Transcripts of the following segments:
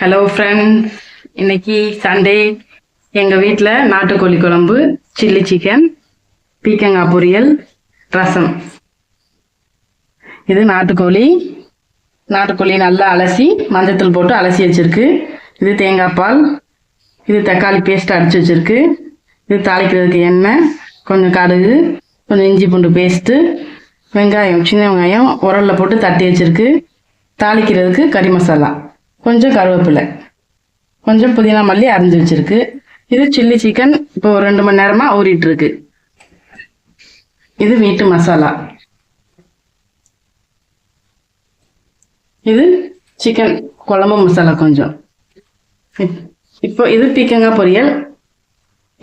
Hello friends, இன்னைக்கு Sunday எங்கள் வீட்டில் நாட்டுக்கோழி குழம்பு, சில்லி சிக்கன், பீக்கங்காய் பொரியல், ரசம். இது நாட்டுக்கோழி நல்லா அலசி மஞ்சத்தூள் போட்டு அலசி வச்சுருக்கு. இது தேங்காய் பால், இது தக்காளி பேஸ்ட் அரைச்சி வச்சுருக்கு. இது தாளிக்கிறதுக்கு எண்ணெய், கொஞ்சம் கடுகு, கொஞ்சம் இஞ்சி பூண்டு பேஸ்ட்டு, வெங்காயம், சின்ன வெங்காயம் உரலில் போட்டு தட்டி வச்சுருக்கு. தாளிக்கிறதுக்கு கறி மசாலா, கொஞ்சம் கருவேப்பிலை, கொஞ்சம் புதினா மல்லி அரைஞ்சி வச்சிருக்கு. இது சில்லி சிக்கன் இப்போ 2 மணி நேரமாக ஊறிட்டு இருக்கு. இது வீட்டு மசாலா. இது சிக்கன் குழம்பு மசாலா கொஞ்சம். இப்போ இது பீக்கங்காய் பொரியல்.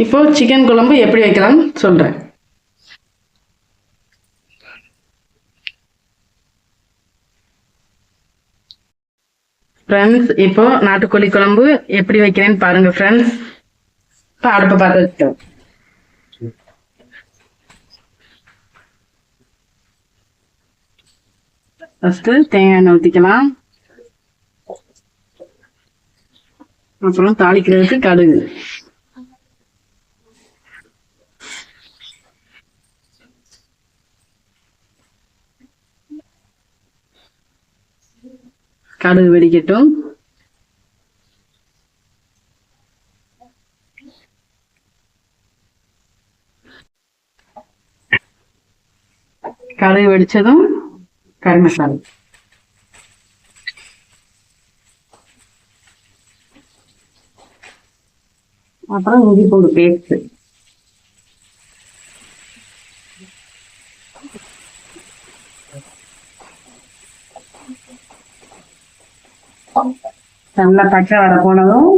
இப்போ சிக்கன் குழம்பு எப்படி வைக்கலாம்னு சொல்கிறேன். ஃப்ரெண்ட்ஸ், இப்போ நாட்டுக்கோழி குழம்பு எப்படி வைக்கிறேன்னு பாருங்க ஃப்ரெண்ட்ஸ். இப்போ அடுப்பை பார்த்து வச்சுட்டோம். ஃபர்ஸ்ட் தேங்காய் எண்ணெய் ஊற்றிக்கலாம். அப்புறம் தாளிக்கிறதுக்கு கடுகு, கடுகு வெடிக்கட்டும். கடுகு வெடிச்சதும் கறி மசாலா, அப்புறம் இஞ்சி பூண்டு பேஸ்ட், நல்லா பச்சை வர போனதும்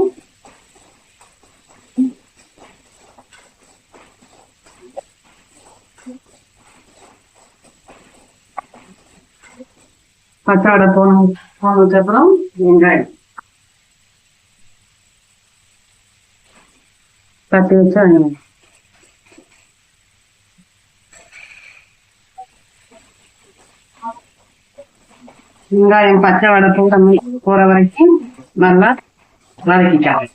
பச்சை வடை போனதுக்கு அப்புறம் வெங்காயம், தட்டி வச்ச வெங்காயம், வெங்காயம் பச்சை வடை போற வரைக்கும் நல்லா வதக்கிக்கலாம்.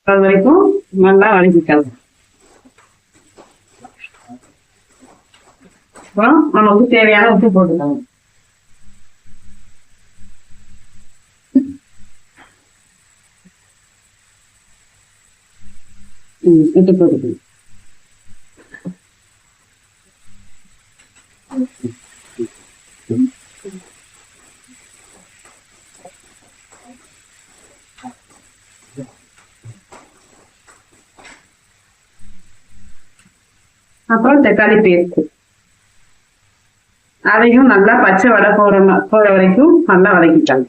அது வரைக்கும் நல்லா வதக்கிக்கலாம். அப்புறம் நமக்கு தேவையான உப்பு போட்டுக்கலாம். உப்பு போட்டுக்கலாம். அப்புறம் தக்காளி பேஸ்ட், அதையும் நல்லா பச்சை வடை போற வரைக்கும் நல்லா வதக்கிட்டாங்க.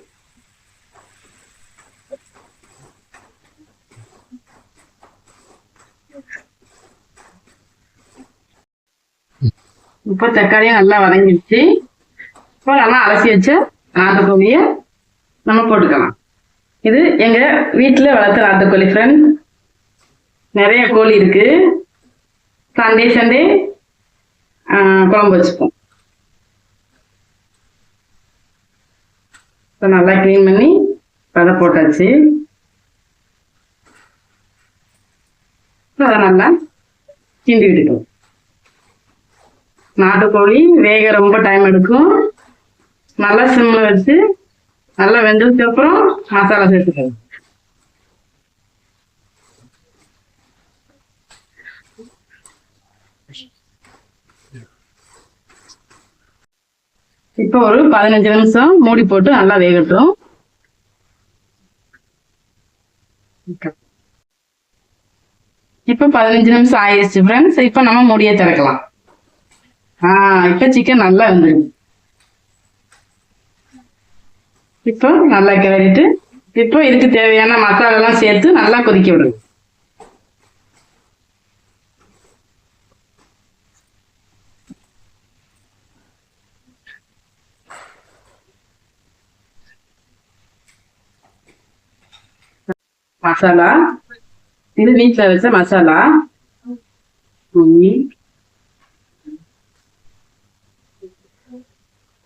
இப்போ தக்காளியும் நல்லா வதங்கிடுச்சு. இப்போ நம்ம அலசி வச்ச நாட்டுக்கோழியை நம்ம போட்டுக்கலாம். இது எங்க வீட்டில் வளர்த்த நாட்டுக்கோழி ஃப்ரெண்ட். நிறைய கோழி இருக்கு. சண்டே குழம்பு வச்சுப்போம். இப்போ நல்லா க்ளீன் பண்ணி அதை போட்டாச்சு. அதை நல்லா கிண்டி விட்டுட்டோம். நாட்டுக்கோழி வேக ரொம்ப டைம் எடுக்கும். நல்லா சிம்மில் வச்சு நல்லா வெந்ததுக்கு அப்புறம் மசாலா சேர்த்துக்கணும். இப்போ ஒரு 15 நிமிஷம் மூடி போட்டு நல்லா வேகட்டும். இப்போ 15 நிமிஷம் ஆயிடுச்சு ஃப்ரெண்ட்ஸ். இப்போ நம்ம மூடியை திறக்கலாம். இப்போ சிக்கன் நல்லா வந்துடும். இப்போ நல்லா கிளறிட்டு இப்போ இதுக்கு தேவையான மசாலாலாம் சேர்த்து நல்லா கொதிக்க விடுங்க. மசாலா, இது வீட்டில் வச்ச மசாலா.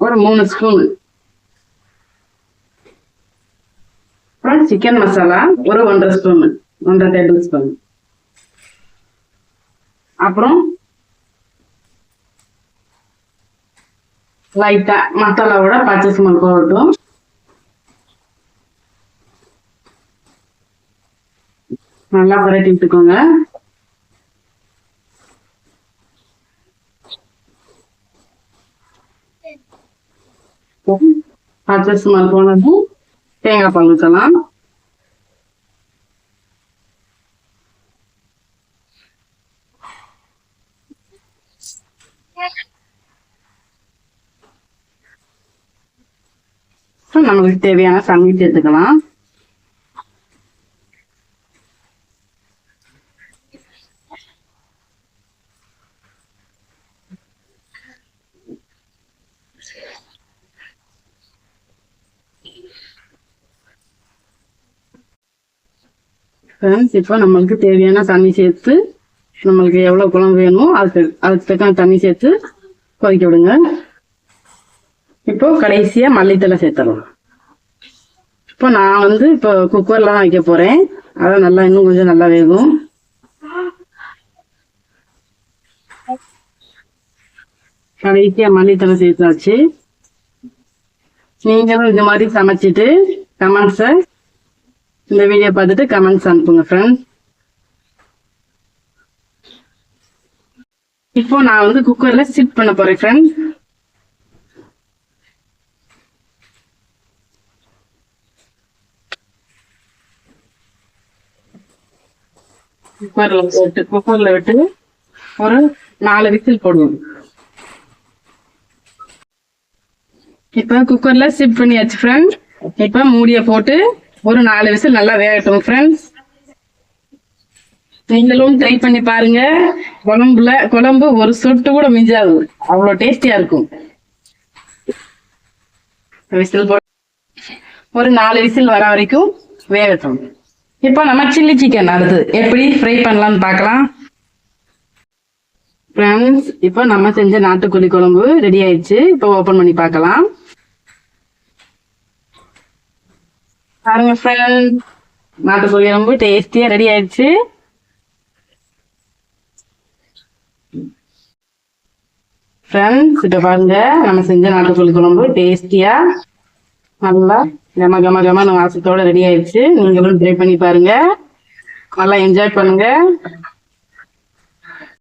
ஒரு 3 ஸ்பூன். அப்புறம் சிக்கன் மசாலா ஒரு 1.5 ஸ்பூன், 1.5 டேபிள் ஸ்பூன். அப்புறம் லைட்டா மசாலாவோட பச்சை ஸ்மெல் போகட்டும். நல்லா பரட்டி விட்டுக்கோங்க. பச்சை ஸ்மெல் போனதும் தேங்காய் பால் ஊற்றலாம். நமக்கு தேவையான தண்ணி சேர்த்துக்கலாம். இப்போ நம்மளுக்கு தேவையான தண்ணி சேர்த்து, நம்மளுக்கு எவ்வளவு குழம்பு வேணுமோ அதுக்கு தக்க தண்ணி சேர்த்து கொதிக்க விடுங்க. இப்போ கடைசியா மல்லித்தலை சேர்த்துடலாம். இப்போ நான் இப்போ குக்கர்ல தான் வைக்க போறேன். அதான் நல்லா இன்னும் கொஞ்சம் நல்லா வேகும். கடைசியா மல்லித்தலை சேர்த்தாச்சு. நீங்களும் இந்த மாதிரி சமைச்சிட்டு கமெண்ட்ஸை இந்த வீடியோ பார்த்துட்டு கமெண்ட்ஸ் அனுப்புங்க ஃப்ரெண்ட்ஸ். இப்போ நான் குக்கர்ல சிட் பண்ண போறேன் ஃப்ரெண்ட்ஸ். குக்கர்ல விட்டு ஒரு 4 விசில் போடுவோம். இப்ப குக்கர்ல சிட் பண்ணியாச்சு ஃப்ரெண்ட்ஸ். இப்ப மூடிய போட்டு ஒரு 4 விசில் நல்லா வேகட்டும் ஃப்ரெண்ட்ஸ். நீங்களும் ட்ரை பண்ணி பாருங்க. குழம்பு ஒரு சொட்டு கூட மிஞ்சாது, அவ்வளவு டேஸ்டியா இருக்கும். விசில் போட்டு ஒரு 4 விசில் வர வரைக்கும் வேகட்டும். இப்போ நம்ம சில்லி சிக்கன் அடுத்து எப்படி ஃப்ரை பண்ணலாம்னு பார்க்கலாம் ஃப்ரெண்ட்ஸ். இப்போ நம்ம செஞ்ச நாட்டுக்கோழி குழம்பு ரெடி ஆயிடுச்சு. இப்போ ஓபன் பண்ணி பார்க்கலாம். பாருங்க ஃப்ரெண்ட்ஸ், நாட்டுக்கோழி குழம்பு டேஸ்டியா ரெடி ஆயிடுச்சு. ஃப்ரெண்ட்ஸ், இப்போ பாருங்க நம்ம செஞ்ச நாட்டுக்கோழி குழம்பு டேஸ்டியா நல்லா கம வாசத்தோட ரெடி ஆயிடுச்சு. நீங்களும் ட்ரை பண்ணி பாருங்க, நல்லா என்ஜாய் பண்ணுங்க.